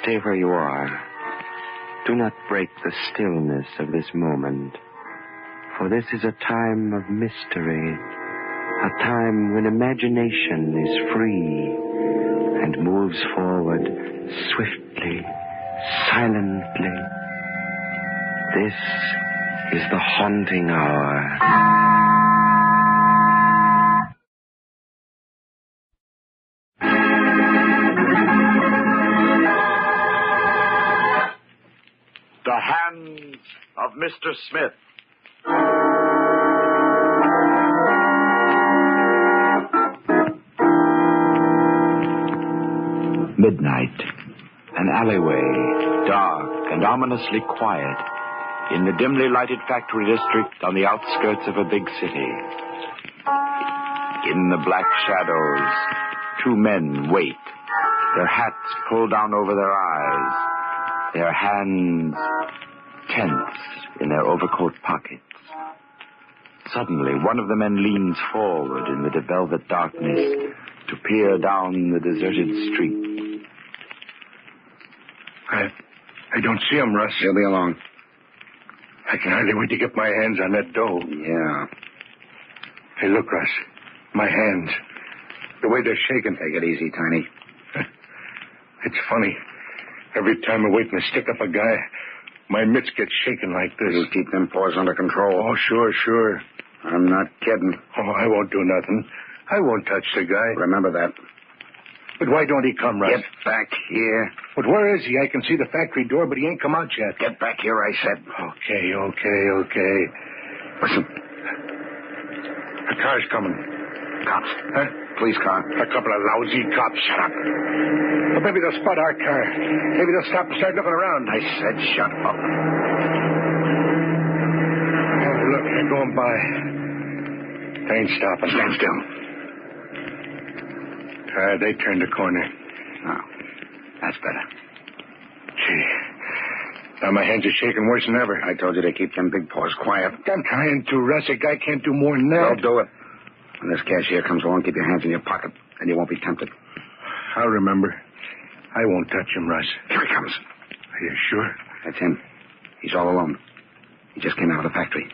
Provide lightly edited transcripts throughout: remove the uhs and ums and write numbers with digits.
stay where you are. Do not break the stillness of this moment. For this is a time of mystery. A time when imagination is free and moves forward swiftly, silently. This is the haunting hour. The Hands of Mr. Smith. Midnight. An alleyway, dark and ominously quiet, in the dimly lighted factory district on the outskirts of a big city. In the black shadows, two men wait, their hats pulled down over their eyes, their hands tense in their overcoat pockets. Suddenly, one of the men leans forward in the velvet darkness to peer down the deserted street. I don't see him, Russ. He'll be along. I can hardly wait to get my hands on that dough. Yeah. Hey, look, Russ. My hands. The way they're shaking. Take it easy, Tiny. It's funny. Every time I wait and stick up a guy, my mitts get shaking like this. You keep them paws under control. Oh, sure. I'm not kidding. Oh, I won't do nothing. I won't touch the guy. Remember that. But why don't he come, Russ? Get back here. But where is he? I can see the factory door, but he ain't come out yet. Get back here, I said. Okay. Listen. The car's coming. Cops. Huh? Police car. A couple of lousy cops. Shut up. Well, maybe they'll spot our car. Maybe they'll stop and start looking around. I said shut up. Oh, look, they're going by. They ain't stopping. Stand still. They turned the corner. Oh, that's better. Gee. Now my hands are shaking worse than ever. I told you to keep them big paws quiet. I'm trying to, Russ. A guy can't do more than that. Don't do it. When this cashier comes along, keep your hands in your pocket, and you won't be tempted. I'll remember. I won't touch him, Russ. Here he comes. Are you sure? That's him. He's all alone. He just came out of the factory.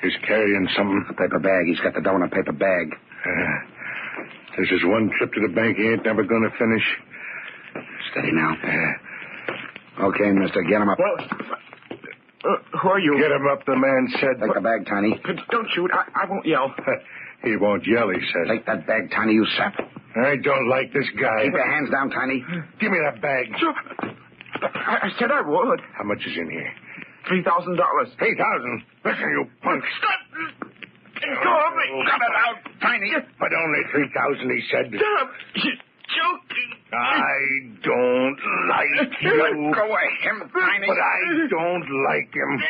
He's carrying something. A paper bag. He's got the dough in a paper bag. This is one trip to the bank he ain't never going to finish. Steady now. Okay, mister, get him up. Well, who are you? Get him up, the man said. Take the bag, Tiny. Don't shoot. I won't yell. He won't yell, he says. Take that bag, Tiny, you sap. I don't like this guy. Keep your hands down, Tiny. Give me that bag. Sure. I said I would. How much is in here? $3,000. 3,000. Listen, you punk. Stop. Go of me. Cut it out, Tiny. But only 3,000, he said. Stop. You're joking. I don't like you. Let go of him, Tiny. But I don't like him.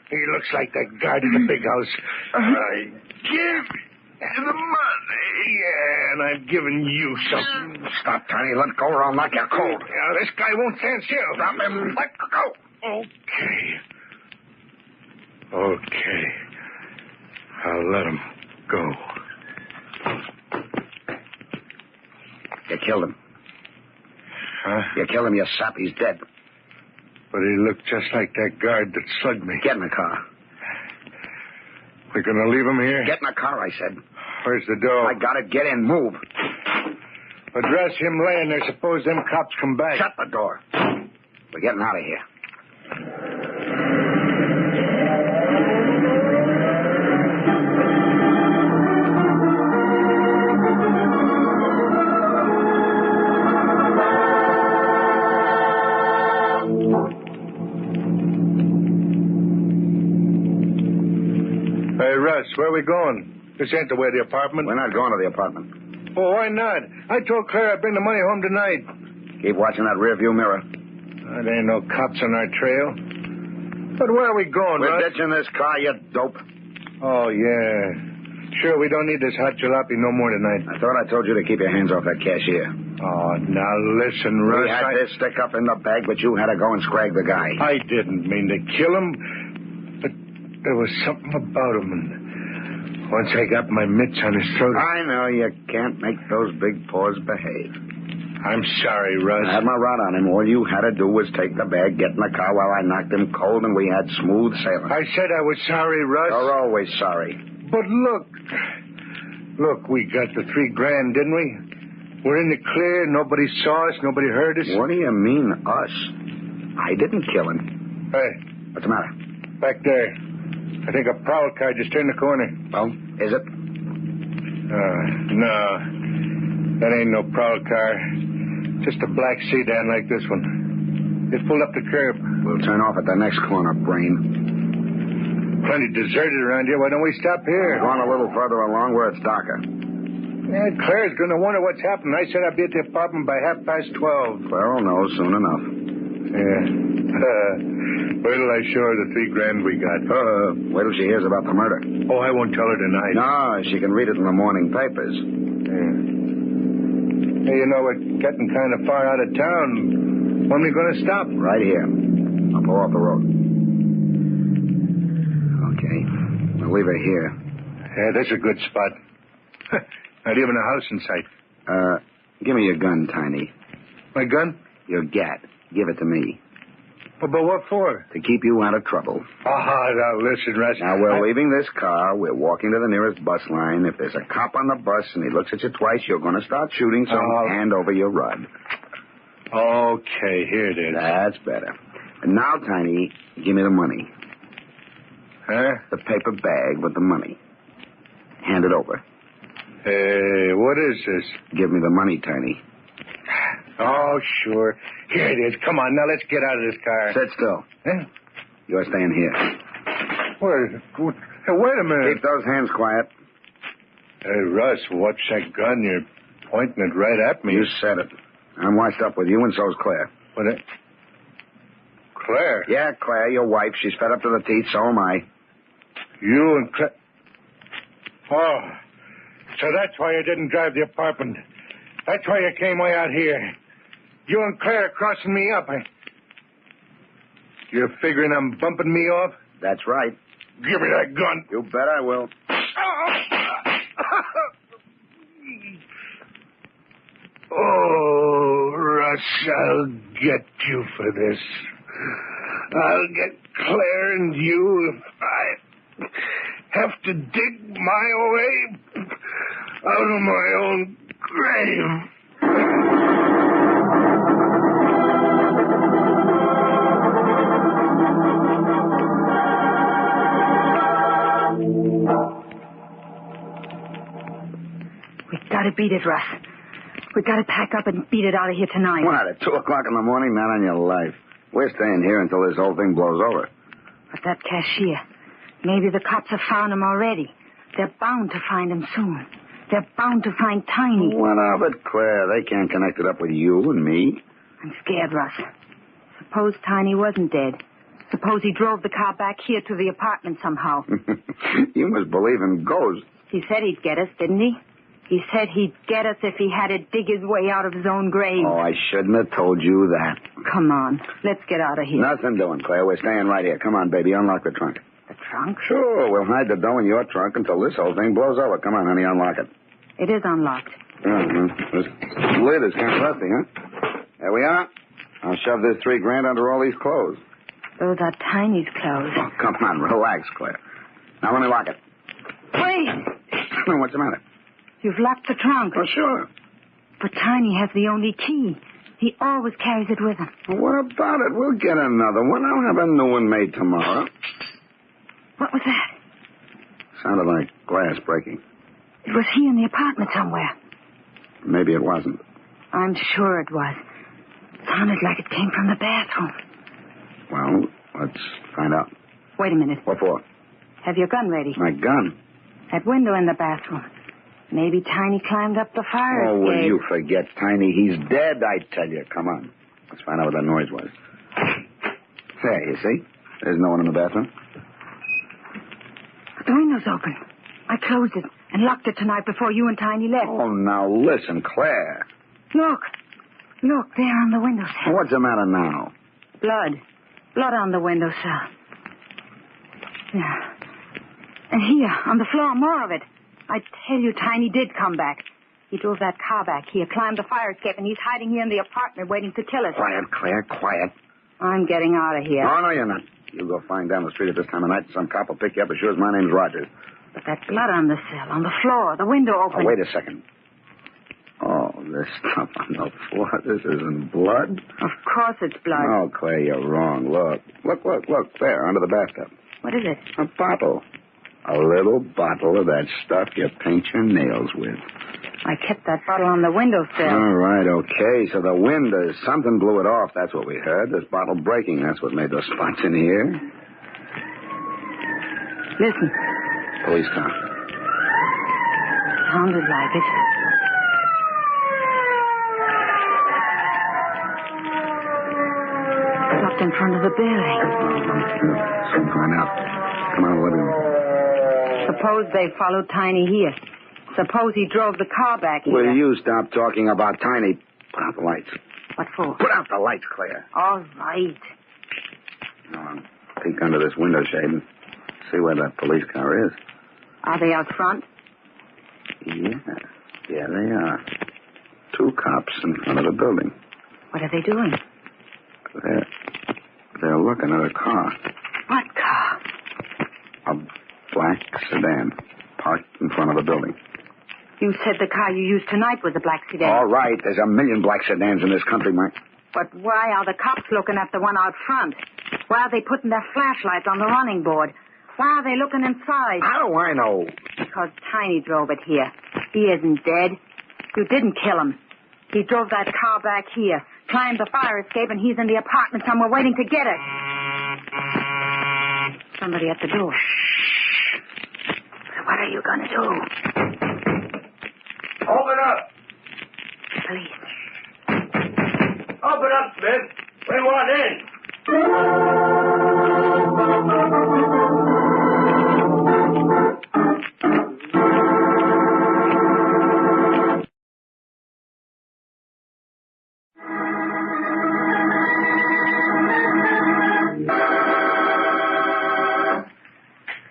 He looks like the guard in the big house. I give the money. Yeah, and I've given you something. Stop, Tiny. Let go or I'll knock you cold. Yeah, this guy won't stand still. Stop him. Let go. Okay. I'll let him go. You killed him. Huh? You killed him, you sap. He's dead. But he looked just like that guard that slugged me. Get in the car. We're going to leave him here? Get in the car, I said. Where's the door? I got it. Get in. Move. Address him laying there. Suppose them cops come back. Shut the door. We're getting out of here. Hey, Russ, where are we going? This ain't the way to the apartment. We're not going to the apartment. Well, why not? I told Claire I'd bring the money home tonight. Keep watching that rearview mirror. There ain't no cops on our trail. But where are we going, We're Russ? ditching this car, you dope. Oh, yeah. Sure, we don't need this hot jalopy no more tonight. I thought I told you to keep your hands off that cashier. Oh, now listen, Russ. We had this stick up in the bag, but you had to go and scrag the guy. I didn't mean to kill him, but there was something about him, and once I got my mitts on his throat... I know you can't make those big paws behave. I'm sorry, Russ. I had my rod on him. All you had to do was take the bag, get in the car while I knocked him cold, and we had smooth sailing. I said I was sorry, Russ. You're always sorry. But look. Look, we got the $3,000, didn't we? We're in the clear. Nobody saw us. Nobody heard us. What do you mean, us? I didn't kill him. Hey, What's the matter? back there. I think a prowl car just turned the corner. Well, is it? No. That ain't no prowl car. Just a black sedan like this one. Just pulled up the curb. We'll turn off at the next corner, brain. Plenty deserted around here. Why don't we stop here? Go on a little further along where it's darker. Yeah, Claire's going to wonder what's happened. I said I'd be at the apartment by 12:30. Claire will know soon enough. Yeah. Wait till I show her the $3,000 we got. Wait till she hears about the murder. Oh, I won't tell her tonight. No, she can read it in the morning papers. Yeah. Hey, you know, we're getting kind of far out of town. When are we going to stop? Right here. I'll pull off the road. Okay. I'll leave her here. Yeah, that's a good spot. Not even a house in sight. Give me your gun, Tiny. My gun? Your gat. Give it to me. But what for? To keep you out of trouble. Now listen, Russ. Now, we're leaving this car. We're walking to the nearest bus line. If there's a cop on the bus and he looks at you twice, you're going to start shooting, so hand over your rod. Okay, here it is. That's better. And now, Tiny, give me the money. Huh? The paper bag with the money. Hand it over. Hey, what is this? Give me the money, Tiny. Oh, sure. Here it is. Come on, now let's get out of this car. Sit still. Huh? You're staying here. Wait a minute. Keep those hands quiet. Hey, Russ, watch that gun. You're pointing it right at me. You said it. I'm washed up with you, and so's Claire. What? Claire? Yeah, Claire, your wife. She's fed up to the teeth, so am I. You and Claire... Oh, so that's why you didn't drive the apartment. That's why you came way out here. You and Claire crossing me up. You're figuring I'm bumping me off? That's right. Give me that gun. You bet I will. Oh, Russ, I'll get you for this. I'll get Claire and you if I have to dig my way out of my own grave. We've got to beat it, Russ. We've got to pack up and beat it out of here tonight. What, at 2 o'clock in the morning? Not on your life. We're staying here until this whole thing blows over. But that cashier, maybe the cops have found him already. They're bound to find him soon. They're bound to find Tiny. What of it, Claire? They can't connect it up with you and me. I'm scared, Russ. Suppose Tiny wasn't dead. Suppose he drove the car back here to the apartment somehow. You must believe in ghosts. He said he'd get us, didn't he? He said he'd get us if he had to dig his way out of his own grave. Oh, I shouldn't have told you that. Come on. Let's get out of here. Nothing doing, Claire. We're staying right here. Come on, baby. Unlock the trunk. The trunk? Sure. We'll hide the dough in your trunk until this whole thing blows over. Come on, honey. Unlock it. It is unlocked. This lid is kind of rusty, huh? There we are. I'll shove this $3,000 under all these clothes. Those are Tiny's clothes. Oh, come on. Relax, Claire. Now let me lock it. Wait! What's the matter? You've locked the trunk. Oh, sure. But Tiny has the only key. He always carries it with him. Well, what about it? We'll get another one. I'll have a new one made tomorrow. What was that? Sounded like glass breaking. It was here in the apartment somewhere. Maybe it wasn't. I'm sure it was. Sounded like it came from the bathroom. Well, let's find out. Wait a minute. What for? Have your gun ready. My gun? That window in the bathroom. Maybe Tiny climbed up the fire Oh, will escape. you forget, Tiny? He's dead, I tell you. Come on. Let's find out what that noise was. There, you see? There's no one in the bathroom. The window's open. I closed it and locked it tonight before you and Tiny left. Oh, now listen, Claire. Look. Look, there on the windowsill. What's the matter now? Blood. Blood on the windowsill. Yeah. And here, on the floor, more of it. I tell you, Tiny did come back. He drove that car back here, climbed the fire escape, and he's hiding here in the apartment waiting to kill us. Quiet, Claire, quiet. I'm getting out of here. No, you're not. You go flying down the street at this time of night, and some cop will pick you up as sure as my name's Rogers. But that blood on the sill, on the floor, the window open. Oh, wait a second. Oh, this stuff on the floor, this isn't blood? Of course it's blood. Oh, Claire, you're wrong. Look, there, under the bathtub. What is it? A bottle. A little bottle of that stuff you paint your nails with. I kept that bottle on the windowsill. All right, okay. So the wind, something blew it off. That's what we heard. This bottle breaking. That's what made those spots in here. Listen. Police car. Sounded like it. Stopped in front of the building. Someone crying out. Come on, living room. Suppose they followed Tiny here. Suppose he drove the car back here. Will you stop talking about Tiny? Put out the lights. What for? Put out the lights, Claire. All right. I'll peek under this window shade and see where that police car is. Are they out front? Yeah, they are. 2 cops in front of the building. What are they doing? They're looking at a car. What car? A black sedan parked in front of the building. You said the car you used tonight was a black sedan. All right, there's a million black sedans in this country, Mike. But why are the cops looking at the one out front? Why are they putting their flashlights on the running board? Why are they looking inside? How do I know? Because Tiny drove it here. He isn't dead. You didn't kill him. He drove that car back here, climbed the fire escape, and he's in the apartment somewhere waiting to get it. Somebody at the door. So what are you going to do? Open up. Police. Open up, Smith. We want in.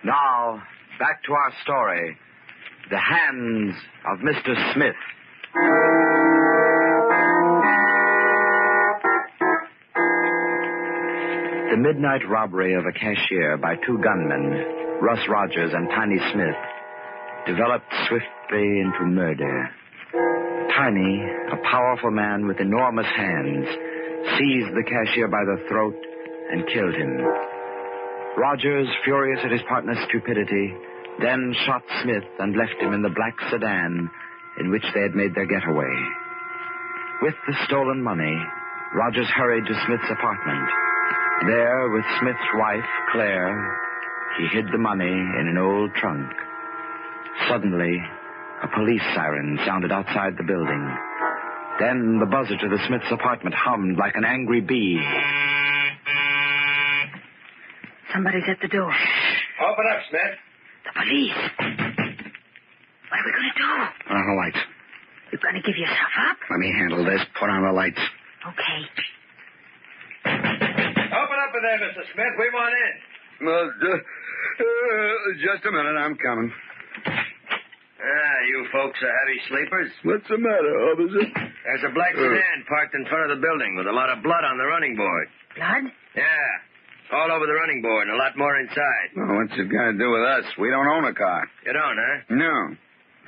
Now, back to our story. The Hands of Mr. Smith. The midnight robbery of a cashier by 2 gunmen, Russ Rogers and Tiny Smith, developed swiftly into murder. Tiny, a powerful man with enormous hands, seized the cashier by the throat and killed him. Rogers, furious at his partner's stupidity, then shot Smith and left him in the black sedan in which they had made their getaway. With the stolen money, Rogers hurried to Smith's apartment. There, with Smith's wife, Claire, he hid the money in an old trunk. Suddenly, a police siren sounded outside the building. Then the buzzer to the Smiths' apartment hummed like an angry bee. Somebody's at the door. Open up, Smith. The police. What are we going to do? Put on the lights. You're going to give yourself up? Let me handle this. Put on the lights. Okay. Open up in there, Mr. Smith. We want in. Just a minute. I'm coming. You folks are heavy sleepers. What's the matter, officer? There's a black sedan parked in front of the building with a lot of blood on the running board. Blood? Yeah. All over the running board and a lot more inside. Well, what's it got to do with us? We don't own a car. You don't, huh? No.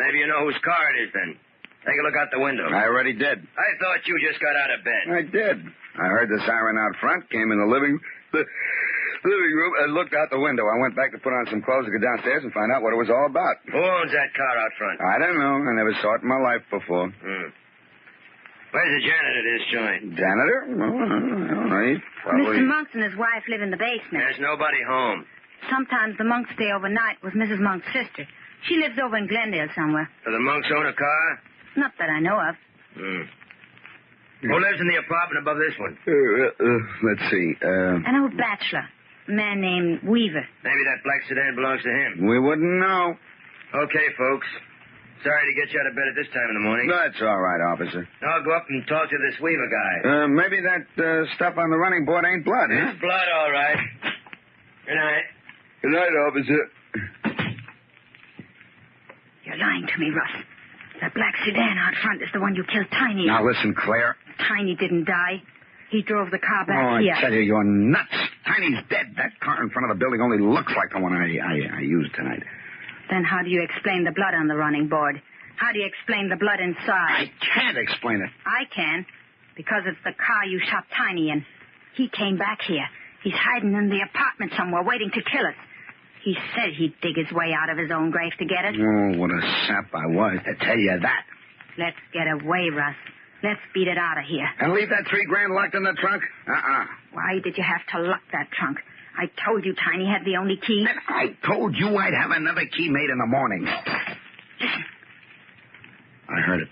Maybe you know whose car it is, then. Take a look out the window. I already did. I thought you just got out of bed. I did. I heard the siren out front, came in the living room, and looked out the window. I went back to put on some clothes to go downstairs and find out what it was all about. Who owns that car out front? I don't know. I never saw it in my life before. Where's the janitor of this joint? Janitor? Well, I don't know. He probably... Mr. Monks and his wife live in the basement. There's nobody home. Sometimes the Monks stay overnight with Mrs. Monk's sister. She lives over in Glendale somewhere. Do the Monks own a car? Not that I know of. Who lives in the apartment above this one? Let's see. An old bachelor. A man named Weaver. Maybe that black sedan belongs to him. We wouldn't know. Okay, folks. Sorry to get you out of bed at this time in the morning. That's all right, officer. I'll go up and talk to this Weaver guy. Maybe that stuff on the running board ain't blood, huh? It's blood, all right. Good night. Good night, officer. You're lying to me, Russ. That black sedan out front is the one you killed Tiny in. Now listen, Claire. Tiny didn't die. He drove the car Oh, back here. I tell you, you're nuts. Tiny's dead. That car in front of the building only looks like the one I used tonight. Then how do you explain the blood on the running board? How do you explain the blood inside? I can't explain it. I can, because it's the car you shot Tiny in. He came back here. He's hiding in the apartment somewhere, waiting to kill us. He said he'd dig his way out of his own grave to get us. Oh, what a sap I was to tell you that. Let's get away, Russ. Let's beat it out of here. And leave that $3,000 locked in the trunk? Why did you have to lock that trunk? I told you Tiny had the only key. And I told you I'd have another key made in the morning. Listen. I heard it.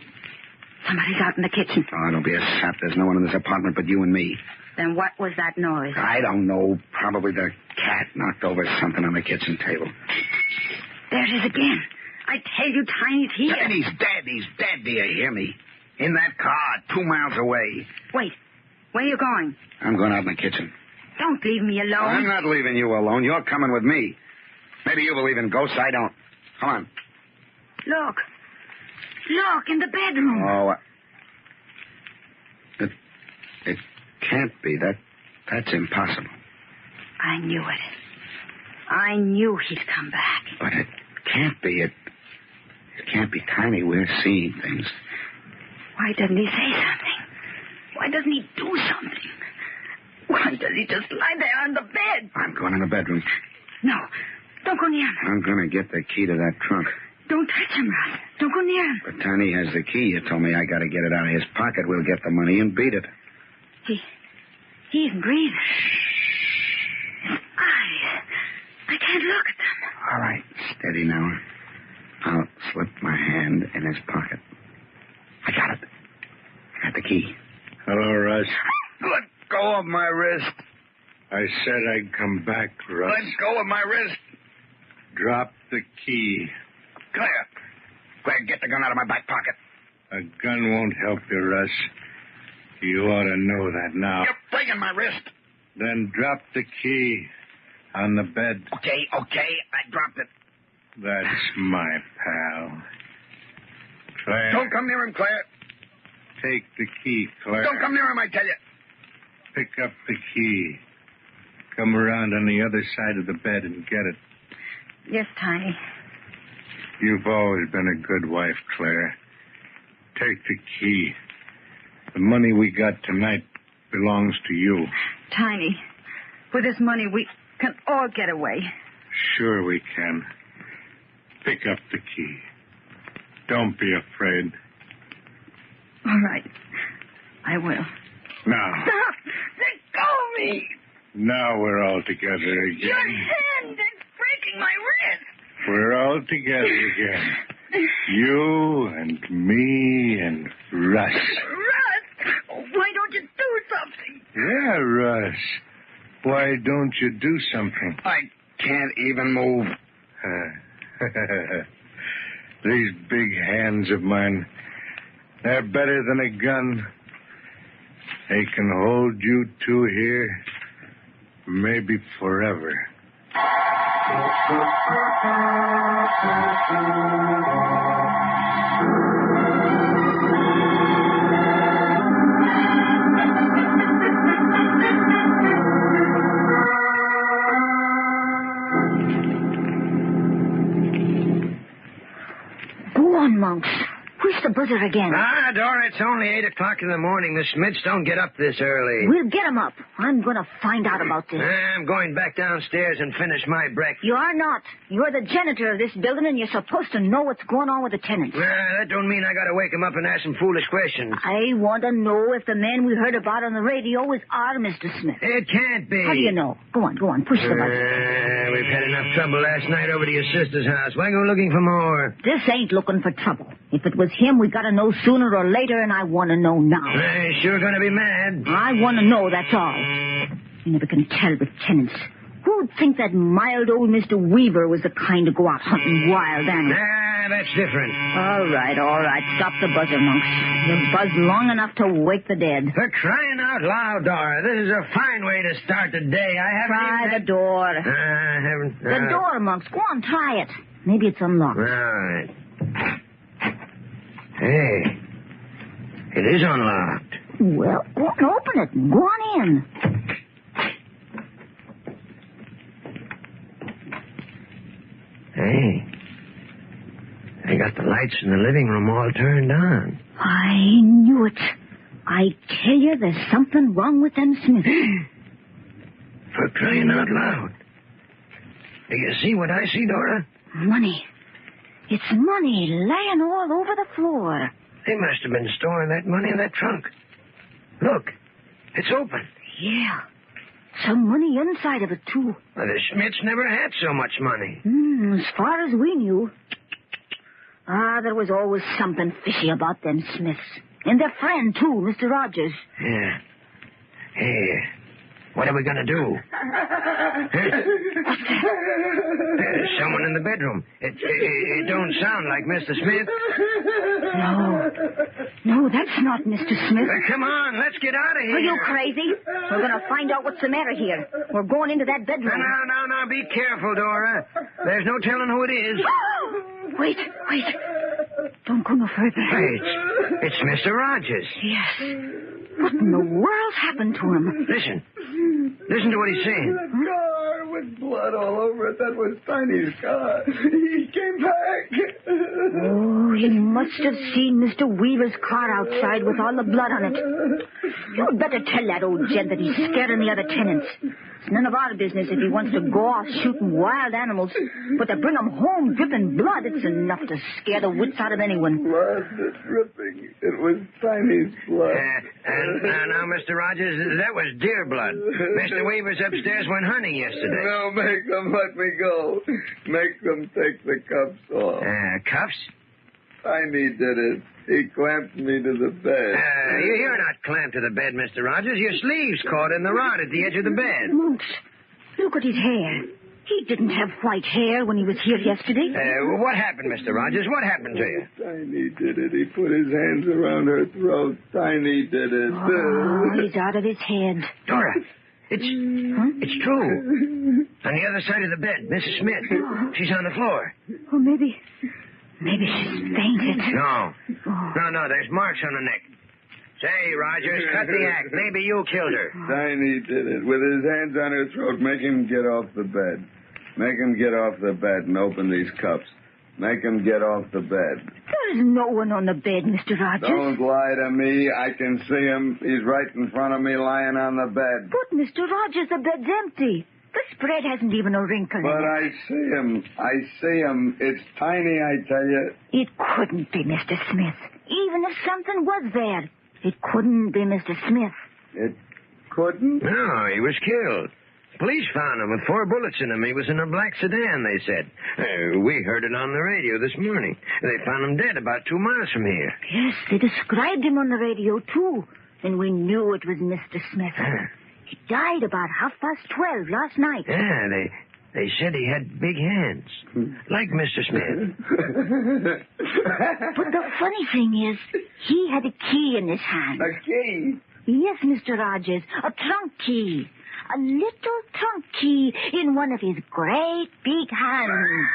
Somebody's out in the kitchen. Oh, don't be a sap. There's no one in this apartment but you and me. Then what was that noise? I don't know. Probably the cat knocked over something on the kitchen table. There it is again. I tell you, Tiny's here. And he's dead. He's dead. Do you hear me? In that car, 2 miles away. Wait. Where are you going? I'm going out in the kitchen. Don't leave me alone. I'm not leaving you alone. You're coming with me. Maybe you believe in ghosts. I don't. Come on. Look. Look, in the bedroom. Oh, it can't be. That's impossible. I knew it. I knew he'd come back. But it can't be. It can't be Tiny. We're seeing things. Why doesn't he say something? Why doesn't he do something? Why does he just lie there on the bed? I'm going in the bedroom. No, don't go near him. I'm going to get the key to that trunk. Don't touch him, Russ. Don't go near him. But Tiny has the key. You told me I got to get it out of his pocket. We'll get the money and beat it. He isn't breathing. His eyes. I can't look at them. All right, steady now. I'll slip my hand in his pocket. I got it. I got the key. Hello, Russ. Let go of my wrist. I said I'd come back, Russ. Let go of my wrist. Drop the key. Claire, get the gun out of my back pocket. A gun won't help you, Russ. You ought to know that now. You're breaking my wrist. Then drop the key on the bed. Okay. I dropped it. That's my pal. Claire. Don't come near him, Claire. Take the key, Claire. Don't come near him, I tell you. Pick up the key. Come around on the other side of the bed and get it. Yes, Tiny. You've always been a good wife, Claire. Take the key. The money we got tonight belongs to you. Tiny, with this money, we can all get away. Sure we can. Pick up the key. Don't be afraid. All right. I will. Now. Stop! Let go of me! Now we're all together again. Your hand is breaking my wrist. We're all together again. You and me and Russ. Russ! Why don't you do something? Yeah, Russ. Why don't you do something? I can't even move. These big hands of mine, they're better than a gun. They can hold you two here, maybe forever. Go on, monks. Push the buzzer again. Dora, it's only 8 o'clock in the morning. The Smiths don't get up this early. We'll get him up. I'm going to find out about this. I'm going back downstairs and finish my breakfast. You are not. You're the janitor of this building, and you're supposed to know what's going on with the tenants. That don't mean I got to wake them up and ask them foolish questions. I want to know if the man we heard about on the radio is our Mr. Smith. It can't be. How do you know? Go on. Push the buzzer. We've had enough trouble last night over to your sister's house. Why go looking for more? This ain't looking for trouble. If it was him, we got to know sooner or later, and I want to know now. Sure going to be mad. I want to know, that's all. You never can tell with tenants. Who'd think that mild old Mr. Weaver was the kind to go out hunting wild animals? That's different. All right. Stop the buzzer, monks. You've buzzed long enough to wake the dead. For crying out loud, Dora. This is a fine way to start the day. I haven't Try the door. I haven't. The door, monks. Go on, try it. Maybe it's unlocked. All right. Hey, it is unlocked. Well, go on, open it. Go on in. Hey, they got the lights in the living room all turned on. I knew it. I tell you, there's something wrong with them Smiths. For crying out loud. Do you see what I see, Dora? Money. It's money laying all over the floor. They must have been storing that money in that trunk. Look, it's open. Yeah. Some money inside of it, too. Well, the Smiths never had so much money. As far as we knew. There was always something fishy about them Smiths. And their friend, too, Mr. Rogers. Yeah. Hey, what are we going to do? There's someone in the bedroom. It don't sound like Mr. Smith. No, that's not Mr. Smith. Come on, let's get out of here. Are you crazy? We're going to find out what's the matter here. We're going into that bedroom. No, be careful, Dora. There's no telling who it is. Wait. Don't go no further. Hey, it's Mr. Rogers. Yes. What in the world's happened to him? Listen to what he's saying. Car with blood all over it. That was Tiny's car. He came back. Oh, he must have seen Mr. Weaver's car outside with all the blood on it. You'd better tell that old gent that he's scaring the other tenants. It's none of our business if he wants to go off shooting wild animals. But to bring him home dripping blood, it's enough to scare the wits out of anyone. Blood dripping. It was Tiny's blood. Now, Mr. Rogers, that was deer blood. Mr. Weaver's upstairs went hunting yesterday. No, make them let me go. Make them take the cuffs off. Cuffs? Tiny did it. He clamped me to the bed. You're not clamped to the bed, Mr. Rogers. Your sleeve's caught in the rod at the edge of the bed. Monks, look at his hair. He didn't have white hair when he was here yesterday. What happened, Mr. Rogers? What happened to you? Tiny did it. He put his hands around her throat. Tiny did it. Oh, he's out of his head. Dora, it's true. On the other side of the bed, Mrs. Smith. She's on the floor. Oh, maybe she's fainted. No, there's marks on the neck. Say, Rogers, cut the act. Maybe you killed her. Tiny did it. With his hands on her throat, make him get off the bed. Make him get off the bed and open these cuffs. Make him get off the bed. There's no one on the bed, Mr. Rogers. Don't lie to me. I can see him. He's right in front of me lying on the bed. But, Mr. Rogers, the bed's empty. The spread hasn't even a wrinkle in it. But I see him. It's Tiny, I tell you. It couldn't be Mr. Smith. Even if something was there, it couldn't be Mr. Smith. It couldn't? No, he was killed. Police found him with 4 bullets in him. He was in a black sedan, they said. We heard it on the radio this morning. They found him dead about 2 miles from here. Yes, they described him on the radio, too. And we knew it was Mr. Smith. He died about 12:30 last night. Yeah, they said he had big hands. Like Mr. Smith. But the funny thing is, he had a key in his hand. A key? Yes, Mr. Rogers, a trunk key. A little trunk key in one of his great big hands.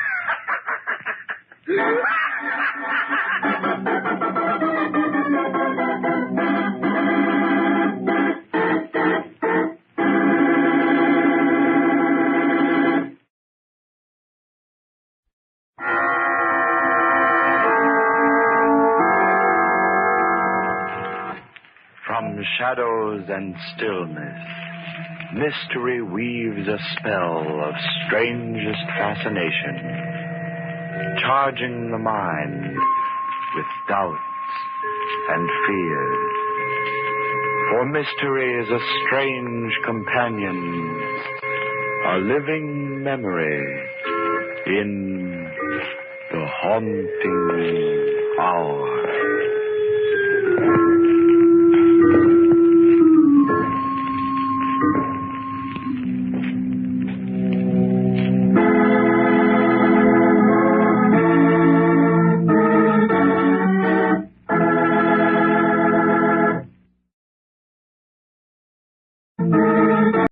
From shadows and stillness, mystery weaves a spell of strangest fascination, charging the mind with doubts and fears. For mystery is a strange companion, a living memory in the haunting hour.